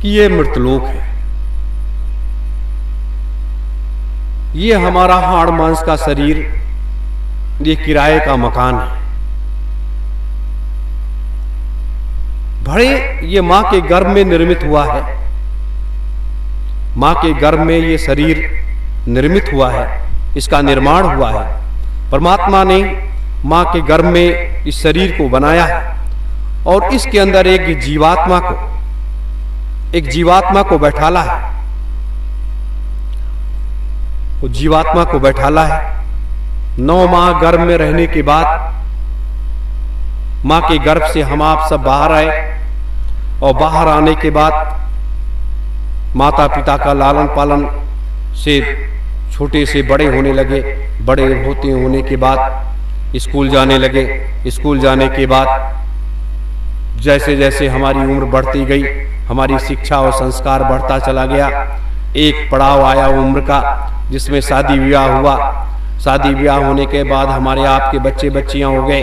कि ये मृतलोक है, ये हमारा हाड़ मांस का शरीर, ये किराए का मकान है। भले ये मां के गर्भ में निर्मित हुआ है, मां के गर्भ में ये शरीर निर्मित हुआ है, इसका निर्माण हुआ है। परमात्मा ने मां के गर्भ में इस शरीर को बनाया है और इसके अंदर एक जीवात्मा को बैठाला है। वो जीवात्मा को बैठाला है। 9 माह गर्भ में रहने के बाद मां के गर्भ से हम आप सब बाहर आए और बाहर आने के बाद माता पिता का लालन पालन से छोटे से बड़े होने लगे। बड़े होने के बाद स्कूल जाने लगे। स्कूल जाने के बाद जैसे जैसे हमारी उम्र बढ़ती गई, हमारी शिक्षा और संस्कार बढ़ता चला गया। एक पड़ाव आया उम्र का जिसमें शादी विवाह हुआ। शादी विवाह होने के बाद हमारे आपके बच्चे बच्चियां हो गए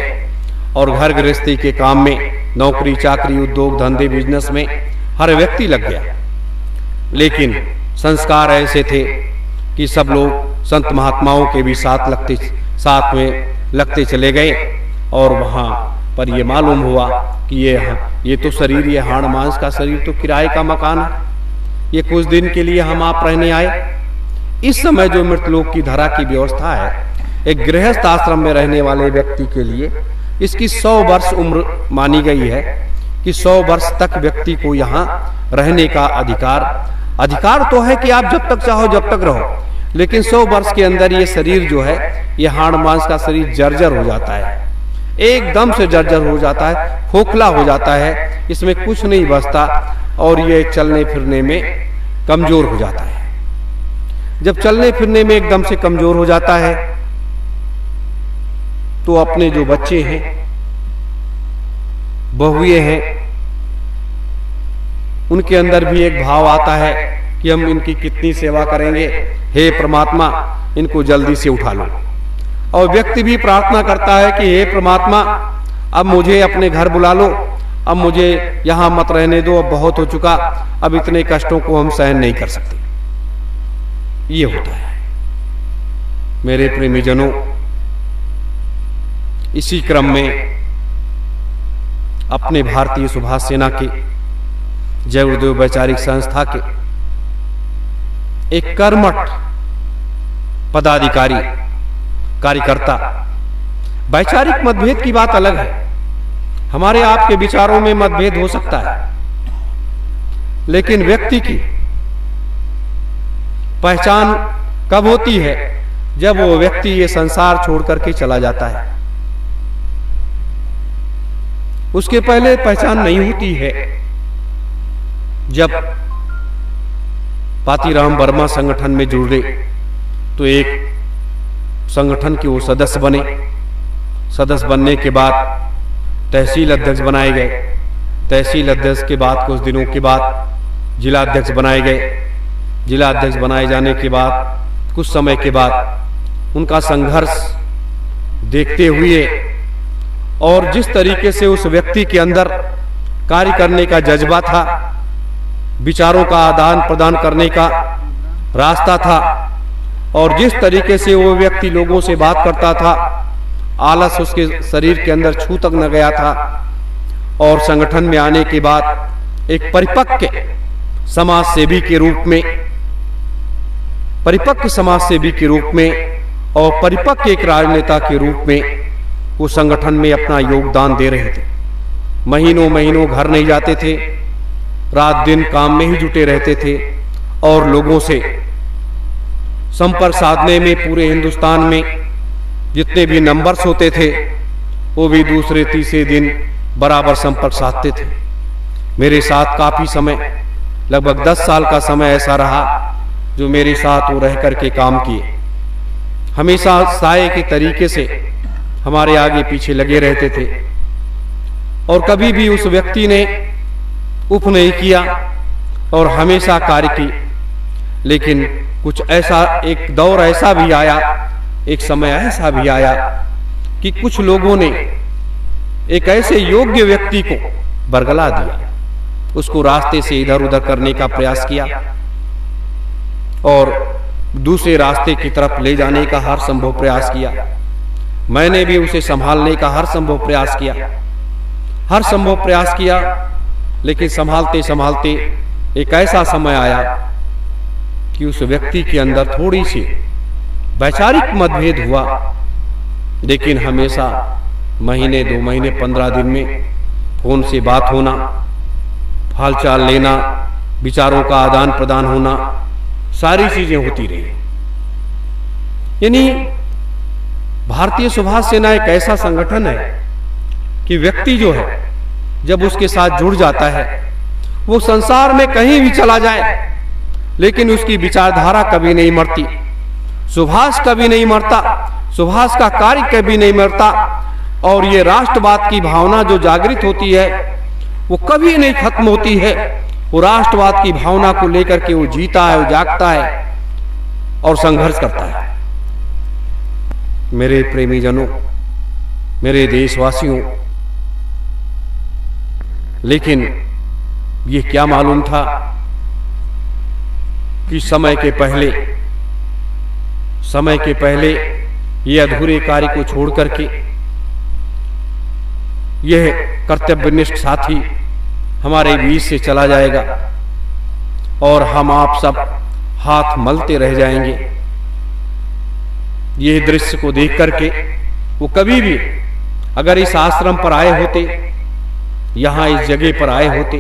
और घर गृहस्थी के काम में, नौकरी चाकरी, उद्योग धंधे, बिजनेस में हर व्यक्ति लग गया। लेकिन संस्कार ऐसे थे कि सब लोग संत महात्माओं के भी साथ में लगते चले गए और वहां पर ये मालूम हुआ कि ये तो शरीर, ये हाड़ मांस का शरीर तो किराए का मकान है, ये कुछ दिन के लिए हम आप रहने आए। इस समय जो मृतलोक की धरा की व्यवस्था है, एक गृहस्थ आश्रम में रहने वाले व्यक्ति के लिए इसकी 100 वर्ष उम्र मानी गई है कि 100 वर्ष तक व्यक्ति को यहाँ रहने का अधिकार तो है कि आप जब तक चाहो जब तक रहो। लेकिन 100 वर्ष के अंदर ये शरीर जो है, ये हाड़ मांस का शरीर जर्जर हो जाता है, एकदम से जर्जर हो जाता है, खोखला हो जाता है, इसमें कुछ नहीं बचता और ये चलने फिरने में कमजोर हो जाता है। जब चलने फिरने में एकदम से कमजोर हो जाता है तो अपने जो बच्चे हैं, बहुए हैं, उनके अंदर भी एक भाव आता है कि हम इनकी कितनी सेवा करेंगे, हे परमात्मा इनको जल्दी से उठा लो। और व्यक्ति भी प्रार्थना करता है कि हे परमात्मा अब मुझे अपने घर बुला लो, अब मुझे यहां मत रहने दो, अब बहुत हो चुका, अब इतने कष्टों को हम सहन नहीं कर सकते। ये होता है मेरे प्रेमीजनों। इसी क्रम में अपने भारतीय सुभाष सेना के जय गुरुदेव वैचारिक संस्था के एक कर्मठ पदाधिकारी कार्यकर्ता, वैचारिक मतभेद की बात अलग है, हमारे आपके विचारों में मतभेद हो सकता है, लेकिन व्यक्ति की पहचान कब होती है? जब वो व्यक्ति ये संसार छोड़ करके चला जाता है। उसके पहले पहचान नहीं होती है। जब पातीराम वर्मा संगठन में जुड़ गए तो एक संगठन के वो सदस्य बने। सदस्य बनने के बाद तहसील अध्यक्ष बनाए गए। तहसील अध्यक्ष के बाद कुछ दिनों के बाद जिला अध्यक्ष बनाए गए। जिला अध्यक्ष बनाए जाने के बाद कुछ समय के बाद उनका संघर्ष देखते हुए और जिस तरीके से उस व्यक्ति के अंदर कार्य करने का जज्बा था, विचारों का आदान प्रदान करने का रास्ता था और जिस तरीके से वो व्यक्ति लोगों से बात करता था, आलस उसके शरीर के अंदर छू तक न गया था। और संगठन में आने के बाद एक परिपक्व समाज सेवी के रूप में, परिपक्व समाज सेवी के रूप में और परिपक्व एक राजनेता के रूप में वो संगठन में अपना योगदान दे रहे थे। महीनों महीनों घर नहीं जाते थे, रात दिन काम में ही जुटे रहते थे और लोगों से संपर्क साधने में पूरे हिंदुस्तान में जितने भी नंबर्स होते थे वो भी दूसरे तीसरे दिन बराबर संपर्क साधते थे। मेरे साथ काफी समय, लगभग 10 साल का समय ऐसा रहा जो मेरे साथ वो रह करके काम किए। हमेशा साये के तरीके से हमारे आगे पीछे लगे रहते थे और कभी भी उस व्यक्ति ने उफ नहीं किया और हमेशा कार्य की। लेकिन कुछ ऐसा, एक दौर ऐसा भी आया, एक समय ऐसा भी आया कि कुछ लोगों ने एक ऐसे योग्य व्यक्ति को बरगला दिया, उसको रास्ते से इधर उधर करने का प्रयास किया और दूसरे रास्ते की तरफ ले जाने का हर संभव प्रयास किया। मैंने भी उसे संभालने का हर संभव प्रयास किया, लेकिन संभालते संभालते एक ऐसा समय आया कि उस व्यक्ति के अंदर थोड़ी सी वैचारिक मतभेद हुआ, लेकिन हमेशा महीने 2 महीने 15 दिन में फोन से बात होना, हालचाल लेना, विचारों का आदान प्रदान होना, सारी चीजें होती रही। यानी भारतीय सुभाष सेना एक ऐसा संगठन है कि व्यक्ति जो है जब उसके साथ जुड़ जाता है, वो संसार में कहीं भी चला जाए लेकिन उसकी विचारधारा कभी नहीं मरती। सुभाष कभी नहीं मरता, सुभाष का कार्य कभी नहीं मरता, और ये राष्ट्रवाद की भावना जो जागृत होती है वो कभी नहीं खत्म होती है। वो राष्ट्रवाद की भावना को लेकर के वो जीता है, वो जागता है और संघर्ष करता है। मेरे प्रेमी जनों, मेरे देशवासियों, लेकिन ये क्या मालूम था कि समय के पहले ये अधूरे कार्य को छोड़ करके यह कर्तव्यनिष्ठ साथी हमारे बीच से चला जाएगा और हम आप सब हाथ मलते रह जाएंगे। यह दृश्य को देख करके वो कभी भी अगर इस आश्रम पर आए होते, यहां इस जगह पर आए होते,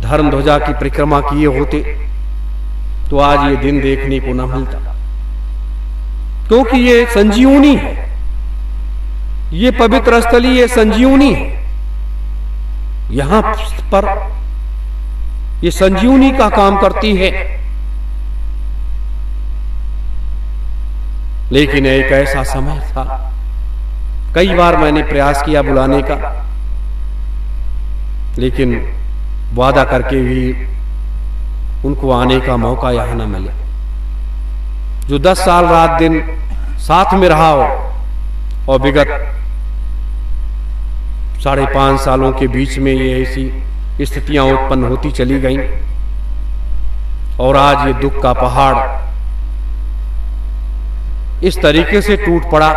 धर्म ध्वजा की परिक्रमा किए होते, तो आज ये दिन देखने को न मिलता। क्योंकि ये संजीवनी है, ये पवित्र स्थली, ये संजीवनी है। यहां पर ये संजीवनी का काम करती है। लेकिन एक ऐसा समय था, कई बार मैंने प्रयास किया बुलाने का, लेकिन वादा करके भी उनको आने का मौका यहां न मिला। जो 10 साल रात दिन साथ में रहा हो और विगत 5.5 सालों के बीच में ये ऐसी स्थितियां उत्पन्न होती चली गईं और आज ये दुख का पहाड़ इस तरीके से टूट पड़ा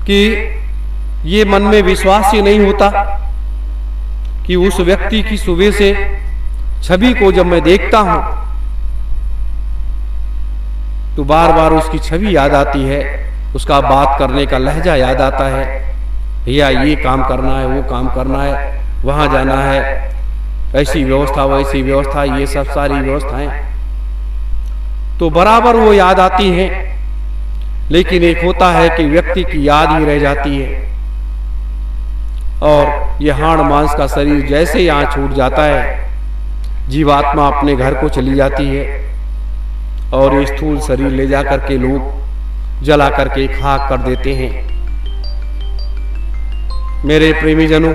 कि ये मन में विश्वास ही नहीं होता कि उस व्यक्ति की सुबह से छवि को जब मैं देखता हूं तो बार बार उसकी छवि याद आती है, उसका बात करने का लहजा याद आता है। भैया ये काम करना है, वो काम करना है, वहां जाना है, ऐसी व्यवस्था वैसी व्यवस्था, ये सब सारी व्यवस्थाएं तो बराबर वो याद आती हैं। लेकिन एक होता है कि व्यक्ति की याद ही रह जाती है और ये हाड़ मांस का शरीर जैसे यहां छूट जाता है, जीवात्मा अपने घर को चली जाती है और ये स्थूल शरीर ले जाकर के लोग जला करके खाक कर देते हैं। मेरे प्रेमी जनों,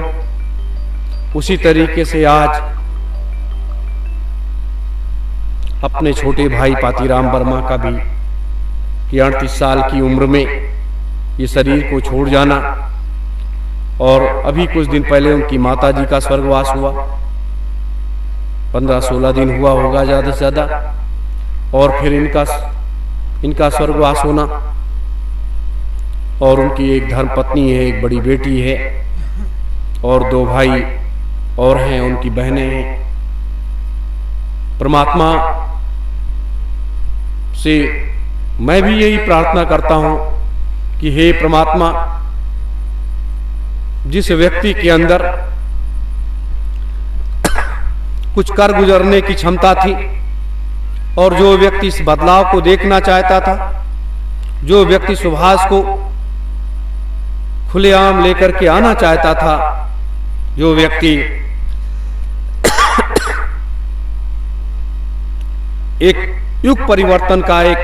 उसी तरीके से आज अपने छोटे भाई पातीराम वर्मा का भी कि 38 साल की उम्र में ये शरीर को छोड़ जाना, और अभी कुछ दिन पहले उनकी माताजी का स्वर्गवास हुआ, 15-16 दिन हुआ होगा ज्यादा से ज्यादा, और फिर इनका स्वर्गवास होना। और उनकी एक धर्मपत्नी है, एक बड़ी बेटी है और 2 भाई और हैं, उनकी बहनें हैं। परमात्मा से मैं भी यही प्रार्थना करता हूं कि हे परमात्मा, जिस व्यक्ति के अंदर कुछ कर गुजरने की क्षमता थी और जो व्यक्ति इस बदलाव को देखना चाहता था, जो व्यक्ति सुभाष को खुलेआम लेकर के आना चाहता था, जो व्यक्ति एक युग परिवर्तन का एक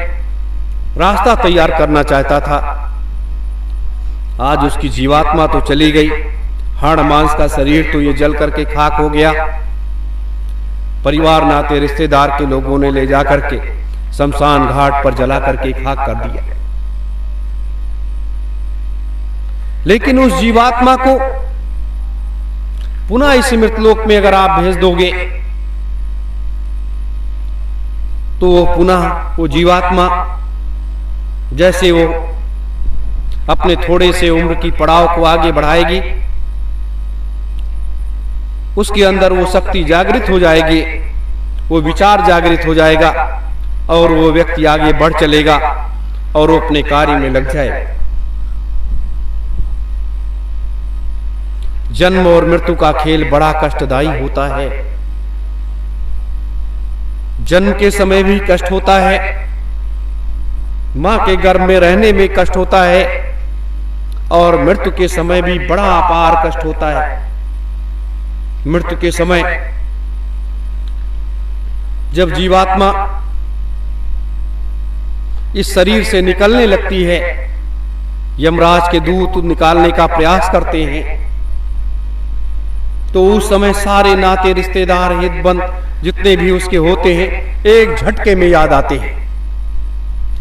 रास्ता तैयार करना चाहता था, आज उसकी जीवात्मा तो चली गई, हाड़ मांस का शरीर तो ये जल करके खाक हो गया। परिवार नाते रिश्तेदार के लोगों ने ले जाकर के शमशान घाट पर जला करके खाक कर दिया। लेकिन उस जीवात्मा को पुनः इस मृतलोक में अगर आप भेज दोगे तो वो पुनः वो जीवात्मा जैसे वो अपने थोड़े से उम्र की पड़ाव को आगे बढ़ाएगी, उसके अंदर वो शक्ति जागृत हो जाएगी, वो विचार जागृत हो जाएगा और वो व्यक्ति आगे बढ़ चलेगा और वो अपने कार्य में लग जाएगा। जन्म और मृत्यु का खेल बड़ा कष्टदायी होता है। जन्म के समय भी कष्ट होता है, मां के गर्भ में रहने में कष्ट होता है और मृत्यु के समय भी बड़ा अपार कष्ट होता है। मृत्यु के समय जब जीवात्मा इस शरीर से निकलने लगती है, यमराज के दूत निकालने का प्रयास करते हैं, तो उस समय सारे नाते रिश्तेदार हितबंद जितने भी उसके होते हैं एक झटके में याद आते हैं,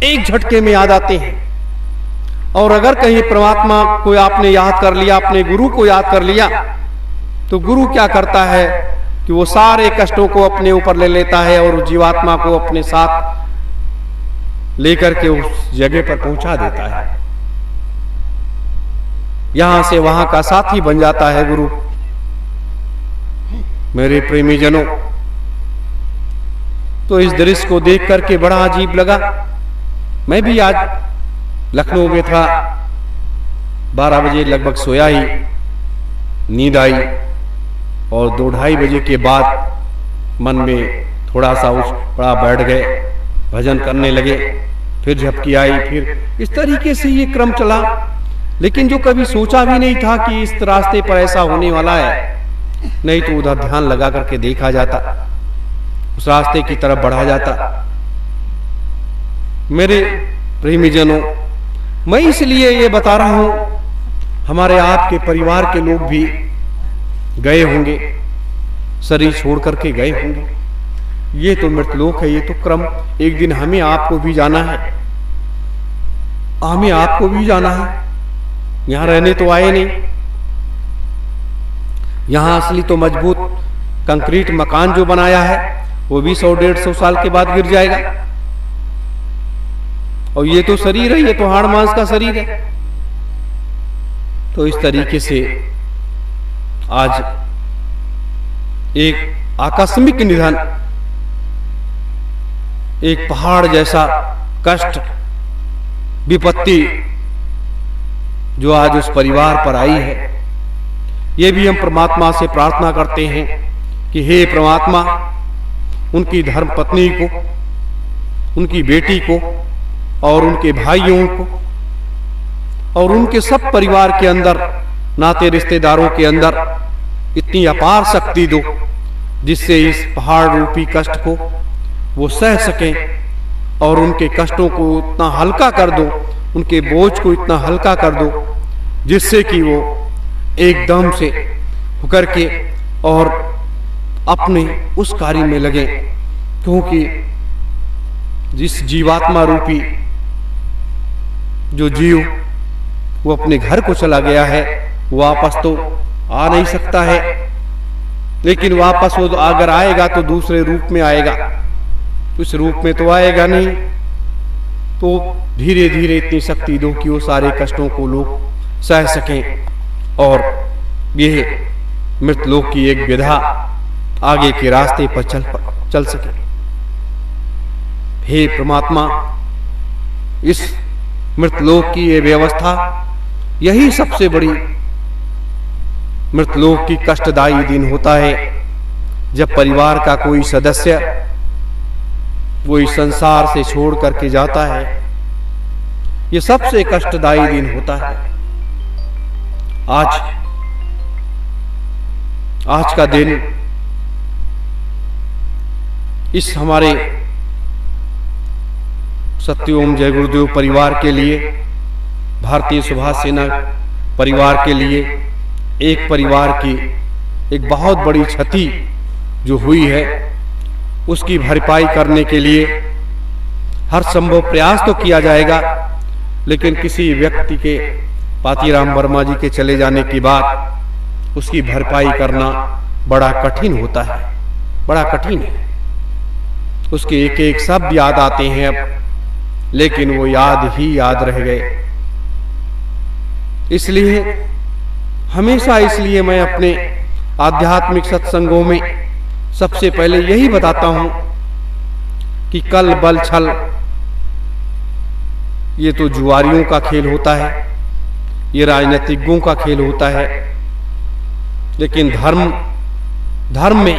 एक झटके में याद आते हैं। और अगर कहीं परमात्मा को आपने याद कर लिया, अपने गुरु को याद कर लिया, तो गुरु क्या करता है कि वो सारे कष्टों को अपने ऊपर ले लेता है और जीवात्मा को अपने साथ लेकर के उस जगह पर पहुंचा देता है। यहां से वहां का साथी बन जाता है गुरु। मेरे प्रेमी जनों, तो इस दृश्य को देख करके बड़ा अजीब लगा। मैं भी आज लखनऊ में था, 12 बजे लगभग सोया ही, नींद आई और 2-2:30 बजे के बाद मन में थोड़ा सा उस पड़ा, बैठ गए, भजन करने लगे, फिर झपकी आई, फिर इस तरीके से ये क्रम चला। लेकिन जो कभी सोचा भी नहीं था कि इस रास्ते पर ऐसा होने वाला है, नहीं तो उधर ध्यान लगा करके देखा जाता, उस रास्ते की तरफ बढ़ा जाता। मेरे प्रेमी जनों, मैं इसलिए ये बता रहा हूं, हमारे आपके परिवार के लोग भी गए होंगे, शरीर छोड़ करके गए होंगे। ये तो मृतलोक है, ये तो क्रम, एक दिन हमें आपको भी जाना है, हमें आपको भी जाना है। यहां रहने तो आए नहीं, यहां असली तो मजबूत कंक्रीट मकान जो बनाया है वो भी 100-150 साल के बाद गिर जाएगा। और ये तो शरीर है, ये तो हाड़ मांस का शरीर है। तो इस तरीके से आज एक आकस्मिक निधन, एक पहाड़ जैसा कष्ट, विपत्ति जो आज उस परिवार पर आई है, ये भी हम परमात्मा से प्रार्थना करते हैं कि हे परमात्मा, उनकी धर्म पत्नी को, उनकी बेटी को और उनके भाइयों को और उनके सब परिवार के अंदर, नाते रिश्तेदारों के अंदर इतनी अपार शक्ति दो जिससे इस पहाड़ रूपी कष्ट को वो सह सकें और उनके कष्टों को इतना हल्का कर दो, उनके बोझ को इतना हल्का कर दो जिससे कि वो एकदम से होकर के और अपने उस कार्य में लगे। क्योंकि जिस जीवात्मा रूपी जो जीव वो अपने घर को चला गया है, वापस तो आ नहीं सकता है, लेकिन वापस वो अगर आएगा तो दूसरे रूप में आएगा, उस रूप में तो आएगा नहीं। तो धीरे धीरे इतनी शक्ति दो कि वो सारे कष्टों को लोग सह सकें और ये मृतलोक की एक विधा आगे के रास्ते पर चल सके। हे परमात्मा, इस मृतलोक की ये व्यवस्था, यही सबसे बड़ी मृतलोक की कष्टदायी दिन होता है जब परिवार का कोई सदस्य वो इस संसार से छोड़ करके जाता है। ये सबसे कष्टदायी दिन होता है। आज का दिन इस हमारे सत्यओम जय गुरुदेव परिवार के लिए, भारतीय सुभाष सेना परिवार के लिए, एक परिवार की एक बहुत बड़ी क्षति जो हुई है उसकी भरपाई करने के लिए हर संभव प्रयास तो किया जाएगा। लेकिन किसी व्यक्ति के, पातीराम वर्मा जी के चले जाने के बाद उसकी भरपाई करना बड़ा कठिन होता है, बड़ा कठिन है। उसके एक एक शब्द याद आते हैं अब, लेकिन वो याद ही याद रह गए। इसलिए हमेशा इसलिए मैं अपने आध्यात्मिक सत्संगों में सबसे पहले यही बताता हूं कि कल बल छल ये तो जुआरियों का खेल होता है, ये राजनीतिज्ञों का खेल होता है, लेकिन धर्म में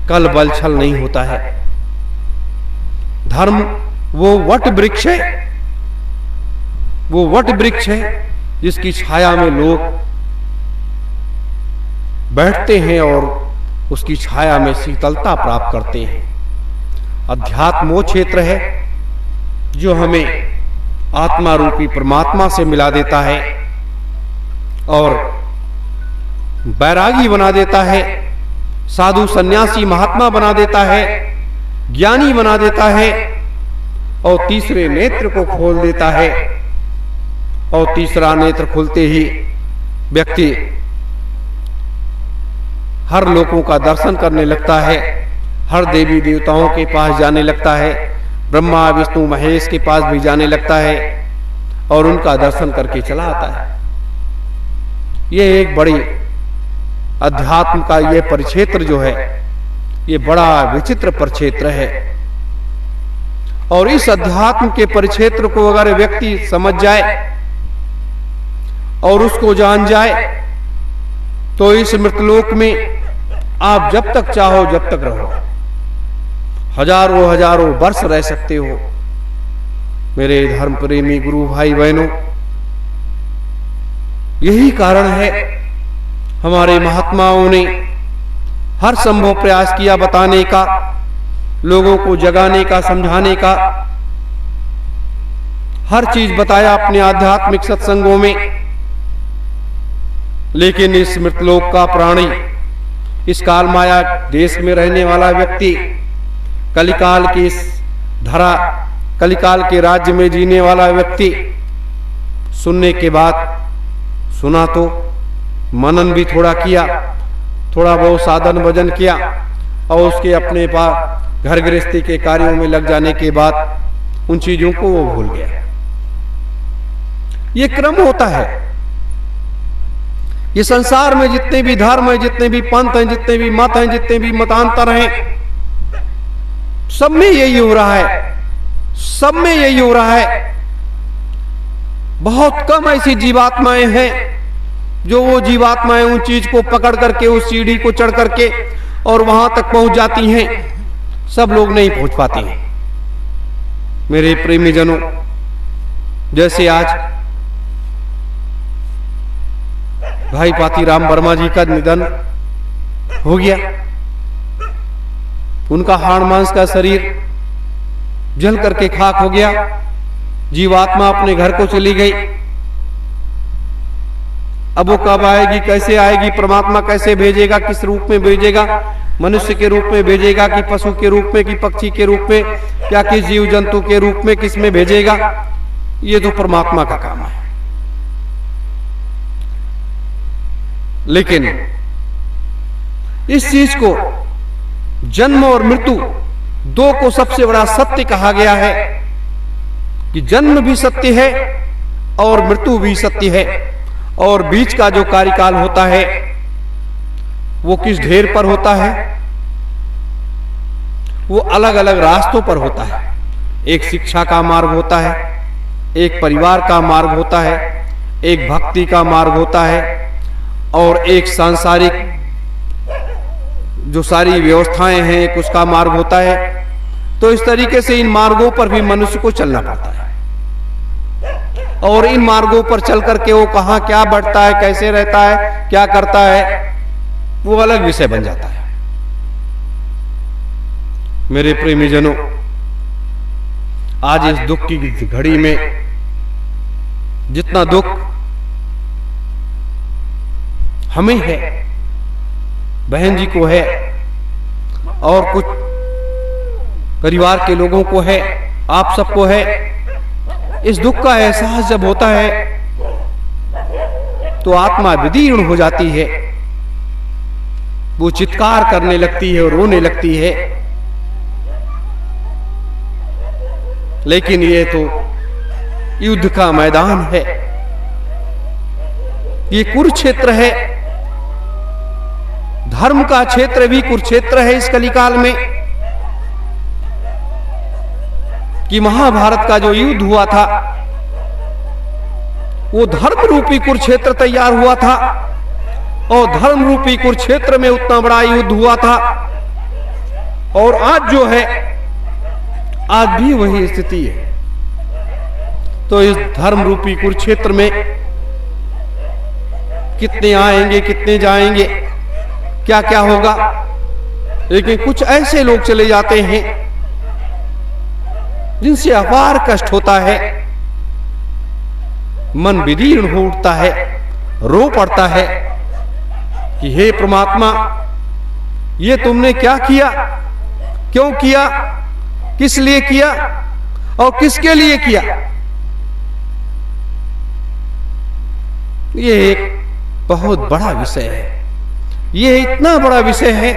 कल बल छल नहीं होता है। धर्म वो वट वृक्ष है, वो वट वृक्ष है जिसकी छाया में लोग बैठते हैं और उसकी छाया में शीतलता प्राप्त करते हैं। अध्यात्म वो क्षेत्र है जो हमें आत्मा रूपी परमात्मा से मिला देता है और बैरागी बना देता है, साधु सन्यासी महात्मा बना देता है, ज्ञानी बना देता है और तीसरे नेत्र को खोल देता है। और तीसरा नेत्र खुलते ही व्यक्ति हर लोगों का दर्शन करने लगता है, हर देवी देवताओं के पास जाने लगता है, ब्रह्मा विष्णु महेश के पास भी जाने लगता है और उनका दर्शन करके चला आता है। ये एक बड़ी अध्यात्म का ये परिक्षेत्र जो है, ये बड़ा विचित्र परिक्षेत्र है। और इस अध्यात्म के परिक्षेत्र को अगर व्यक्ति समझ जाए और उसको जान जाए तो इस मृतलोक में आप जब तक चाहो जब तक रहो, हजारों हजारों वर्ष रह सकते हो। मेरे धर्म प्रेमी गुरु भाई बहनों, यही कारण है हमारे महात्माओं ने हर संभव प्रयास किया बताने का, लोगों को जगाने का, समझाने का, हर चीज बताया अपने आध्यात्मिक सत्संगों में। लेकिन इस मृतलोक का प्राणी, इस काल माया देश में रहने वाला व्यक्ति, कलिकाल की इस धरा, कलिकाल के राज्य में जीने वाला व्यक्ति सुनने के बाद सुना तो मनन भी थोड़ा किया, थोड़ा बहुत साधन भजन किया और उसके अपने पास घर गृहस्थी के कार्यों में लग जाने के बाद उन चीजों को वो भूल गया। ये क्रम होता है। ये संसार में जितने भी धर्म हैं, जितने भी पंथ हैं, जितने भी मत हैं, जितने भी मतांतर हैं, सब में यही हो रहा है, सब में यही हो रहा है। बहुत कम ऐसी जीवात्माएं हैं जो वो जीवात्माएं उन चीज को पकड़ करके, उस सीढ़ी को चढ़ करके और वहां तक पहुंच जाती हैं। सब लोग नहीं पहुंच पाते हैं। मेरे प्रेमी जनों, जैसे आज भाई पातीराम वर्मा जी का निधन हो गया, उनका हाड़ मांस का शरीर जल करके खाक हो गया, जीवात्मा अपने घर को चली गई। अब वो कब आएगी, कैसे आएगी, परमात्मा कैसे भेजेगा, किस रूप में भेजेगा, मनुष्य के रूप में भेजेगा कि पशु के रूप में कि पक्षी के रूप में या किस जीव जंतु के रूप में, किस में भेजेगा, ये तो परमात्मा का काम है। लेकिन इस चीज को, जन्म और मृत्यु दो को सबसे बड़ा सत्य कहा गया है कि जन्म भी सत्य है और मृत्यु भी सत्य है, और बीच का जो कार्यकाल होता है वो किस ढेर पर होता है, वो अलग अलग रास्तों पर होता है। एक शिक्षा का मार्ग होता है, एक परिवार का मार्ग होता है, एक भक्ति का मार्ग होता है और एक सांसारिक जो सारी व्यवस्थाएं हैं एक उसका मार्ग होता है। तो इस तरीके से इन मार्गों पर भी मनुष्य को चलना पड़ता है और इन मार्गों पर चल करके वो कहां क्या बढ़ता है, कैसे रहता है, क्या करता है, वो अलग विषय बन जाता है। मेरे प्रेमी जनों, आज इस दुख की घड़ी में जितना दुख हमें है, बहन जी को है और कुछ परिवार के लोगों को है, आप सबको है, इस दुख का एहसास जब होता है तो आत्मा विदीर्ण हो जाती है। वो चित्कार करने लगती है और रोने लगती है। लेकिन ये तो युद्ध का मैदान है, ये कुरुक्षेत्र है, धर्म का क्षेत्र भी कुरुक्षेत्र है इस कलिकाल में। कि महाभारत का जो युद्ध हुआ था वो धर्म रूपी कुरुक्षेत्र तैयार हुआ था, और धर्म रूपी कुरुक्षेत्र में उतना बड़ा युद्ध हुआ था। और आज जो है, आज भी वही स्थिति है। तो इस धर्म रूपी कुरुक्षेत्र में कितने आएंगे, कितने जाएंगे, क्या क्या होगा। लेकिन कुछ ऐसे लोग चले जाते हैं जिनसे अपार कष्ट होता है, मन विदीर्ण हो उठता है, रो पड़ता है कि हे परमात्मा, ये तुमने क्या किया, क्यों किया, किस लिए किया और किसके लिए किया। ये एक बहुत बड़ा विषय है, ये इतना बड़ा विषय है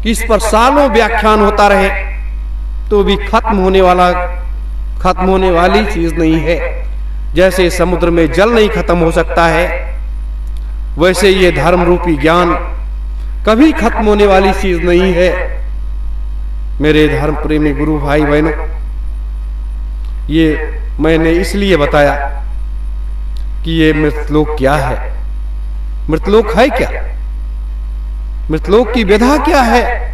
कि इस पर सालों व्याख्यान होता रहे तो भी खत्म होने वाली चीज नहीं है। जैसे समुद्र में जल नहीं खत्म हो सकता है, वैसे ये धर्म रूपी ज्ञान कभी खत्म होने वाली चीज नहीं है। मेरे धर्म प्रेमी गुरु भाई बहनों, ये मैंने इसलिए बताया कि ये मृतलोक क्या है, मृतलोक है क्या, मृतलोक की विधा क्या है।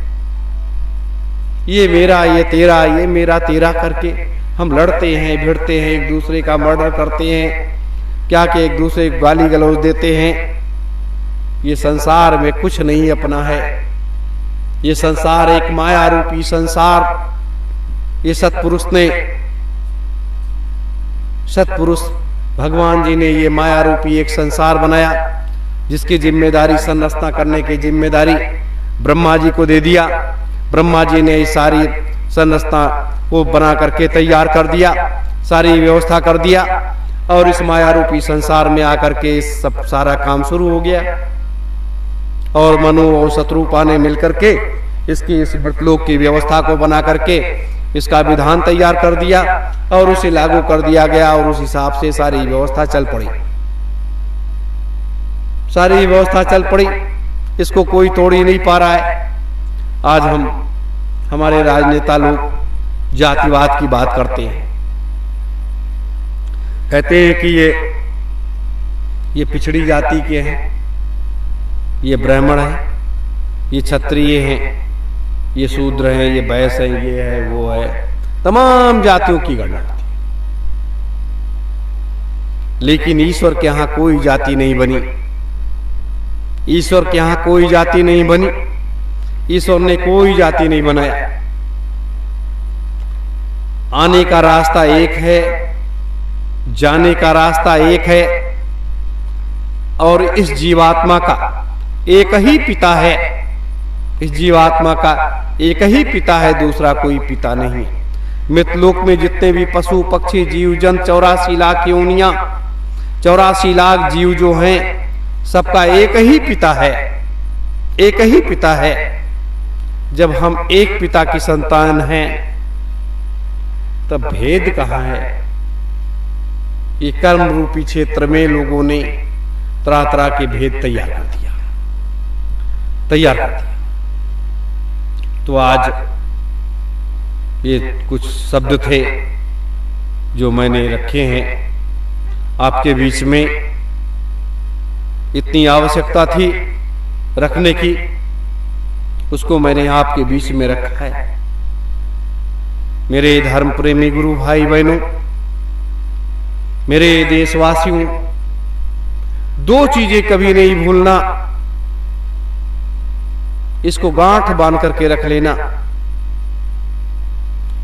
ये मेरा, ये तेरा, ये मेरा तेरा करके हम लड़ते हैं, भिड़ते हैं, एक दूसरे का मर्डर करते हैं, क्या कि एक दूसरे को गाली गलौज देते हैं। ये संसार में कुछ नहीं अपना है, ये संसार एक माया रूपी संसार। ये सत्पुरुष भगवान जी ने ये माया रूपी एक संसार बनाया, जिसकी जिम्मेदारी संरचना करने की जिम्मेदारी ब्रह्मा जी को दे दिया। ब्रह्मा जी ने इस सारी संरचना को बना करके तैयार कर दिया, सारी व्यवस्था कर दिया, और इस माया रूपी संसार में आकर के सब सारा काम शुरू हो गया। और मनु और शत्रुपा ने मिलकर के इसकी इस मृतलोक की व्यवस्था को बना करके इसका विधान तैयार कर दिया और उसे लागू कर दिया गया, और उस हिसाब से सारी व्यवस्था चल पड़ी, सारी व्यवस्था चल पड़ी। इसको कोई तोड़ ही नहीं पा रहा है। आज हमारे राजनेता लोग जातिवाद की बात करते हैं, कहते हैं कि ये पिछड़ी जाति के हैं, ये ब्राह्मण हैं, ये क्षत्रिय हैं, ये शूद्र हैं, ये वैश्य हैं, ये है वो है, तमाम जातियों की गणना होती है। लेकिन ईश्वर के यहां कोई जाति नहीं बनी, ईश्वर के यहां कोई जाति नहीं बनी, ईश्वर ने कोई जाति नहीं बनाया। आने का रास्ता एक है, जाने का रास्ता एक है, और इस जीवात्मा का एक ही पिता है, इस जीवात्मा का एक ही पिता है, दूसरा कोई पिता नहीं। मृतलोक में जितने भी पशु पक्षी जीव जंत 84 लाख योनियां, 84 लाख जीव जो हैं, सबका एक ही पिता है, एक ही पिता है। जब हम एक पिता की संतान हैं तब भेद कहां है। ये कर्म रूपी क्षेत्र में लोगों ने तरह तरह के भेद तैयार कर दिया। तो आज ये कुछ शब्द थे जो मैंने रखे हैं आपके बीच में। इतनी आवश्यकता थी रखने की, उसको मैंने आपके बीच में रखा है। मेरे धर्म प्रेमी गुरु भाई बहनों, मेरे देशवासियों, दो चीजें कभी नहीं भूलना, इसको गांठ बांध करके रख लेना।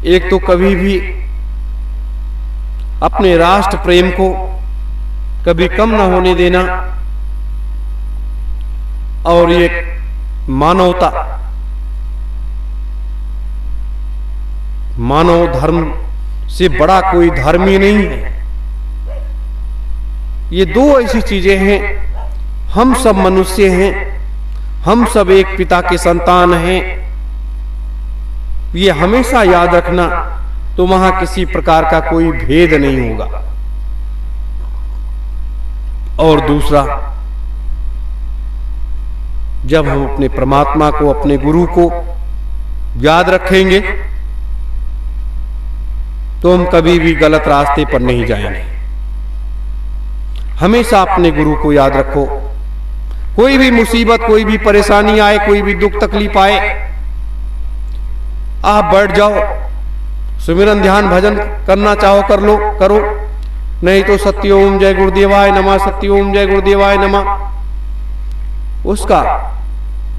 एक तो कभी भी अपने राष्ट्र प्रेम को कभी कम ना होने देना, और ये मानवता, मानव धर्म से बड़ा कोई धर्म ही नहीं है। ये दो ऐसी चीजें हैं, हम सब मनुष्य हैं, हम सब एक पिता के संतान हैं, ये हमेशा याद रखना। तो वहां किसी प्रकार का कोई भेद नहीं होगा। और दूसरा, जब हम अपने परमात्मा को, अपने गुरु को याद रखेंगे तो हम कभी भी गलत रास्ते पर नहीं जाएंगे। हमेशा अपने गुरु को याद रखो। कोई भी मुसीबत, कोई भी परेशानी आए, कोई भी दुख तकलीफ आए, आप बैठ जाओ, सुमिरन ध्यान भजन करना चाहो कर लो, करो, नहीं तो सत्य ओम जय गुरुदेवाय नमः, सत्य ओम जय गुरुदेवाय नमः, उसका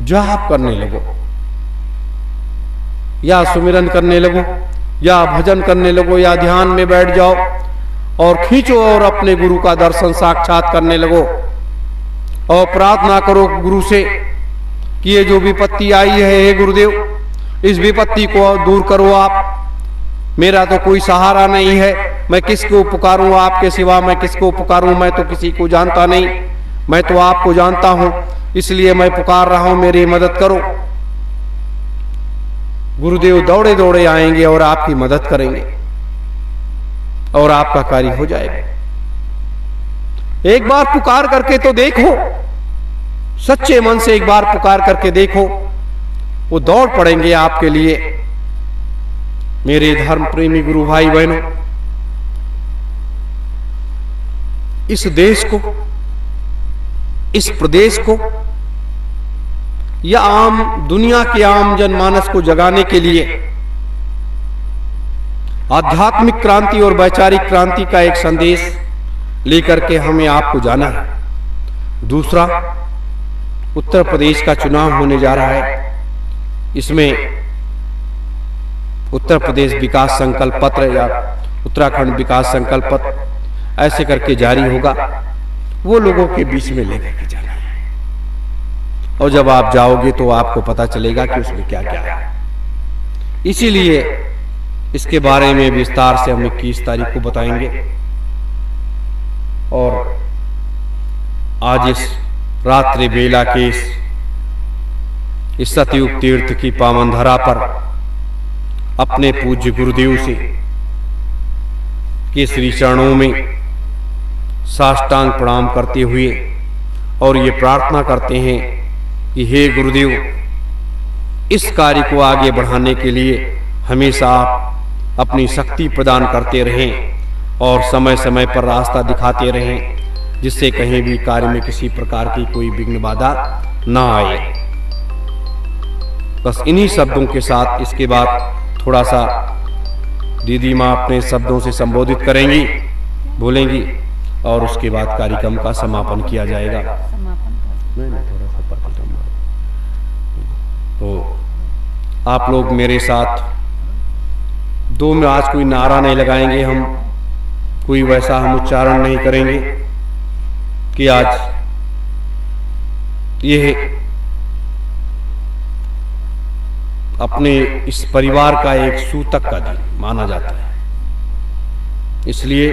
जाप करने लगो, या सुमिरन करने लगो, या भजन करने लगो, या ध्यान में बैठ जाओ और खींचो और अपने गुरु का दर्शन साक्षात करने लगो। और प्रार्थना करो गुरु से कि ये जो विपत्ति आई है, हे गुरुदेव, इस विपत्ति को दूर करो आप। मेरा तो कोई सहारा नहीं है, मैं किसको पुकारूं आपके सिवा, मैं किसको पुकारूं, मैं तो किसी को जानता नहीं, मैं तो आपको जानता हूं, इसलिए मैं पुकार रहा हूं, मेरी मदद करो। गुरुदेव दौड़े दौड़े आएंगे और आपकी मदद करेंगे और आपका कार्य हो जाएगा। एक बार पुकार करके तो देखो, सच्चे मन से एक बार पुकार करके देखो, वो दौड़ पड़ेंगे आपके लिए। मेरे धर्म प्रेमी गुरु भाई बहनों, इस देश को, इस प्रदेश को, या आम दुनिया के आम जनमानस को जगाने के लिए आध्यात्मिक क्रांति और वैचारिक क्रांति का एक संदेश लेकर के हमें आपको जाना है। दूसरा, उत्तर प्रदेश का चुनाव होने जा रहा है। इसमें उत्तर प्रदेश विकास संकल्प पत्र या उत्तराखंड विकास संकल्प पत्र ऐसे करके जारी होगा, वो लोगों के बीच में लेकर के जाना है। और जब आप जाओगे तो आपको पता चलेगा कि उसमें क्या क्या है। इसीलिए इसके बारे में विस्तार से हम 21 तारीख को बताएंगे। और आज इस रात्रि बेला के इस सतयुग तीर्थ की पावन धरा पर अपने पूज्य गुरुदेव से के श्री चरणों में साष्टांग प्रणाम करते हुए और ये प्रार्थना करते हैं कि हे गुरुदेव, इस कार्य को आगे बढ़ाने के लिए हमेशा आप अपनी शक्ति प्रदान करते रहें और समय समय पर रास्ता दिखाते रहें, जिससे कहीं भी कार्य में किसी प्रकार की कोई विघ्न बाधा ना आए। बस इन्हीं शब्दों के साथ इसके बाद थोड़ा सा दीदी माँ अपने शब्दों से संबोधित करेंगी, बोलेंगी, और उसके बाद कार्यक्रम का समापन किया जाएगा। तो आप लोग मेरे साथ दो में आज कोई नारा नहीं लगाएंगे, हम कोई वैसा हम उच्चारण नहीं करेंगे कि आज ये अपने इस परिवार का एक सूतक का दिन माना जाता है। इसलिए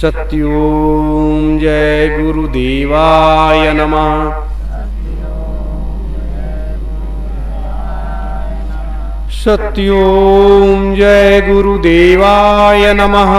सत्योम जय गुरुदेवाय नमः, सत्योम जय गुरुदेवाय नमः।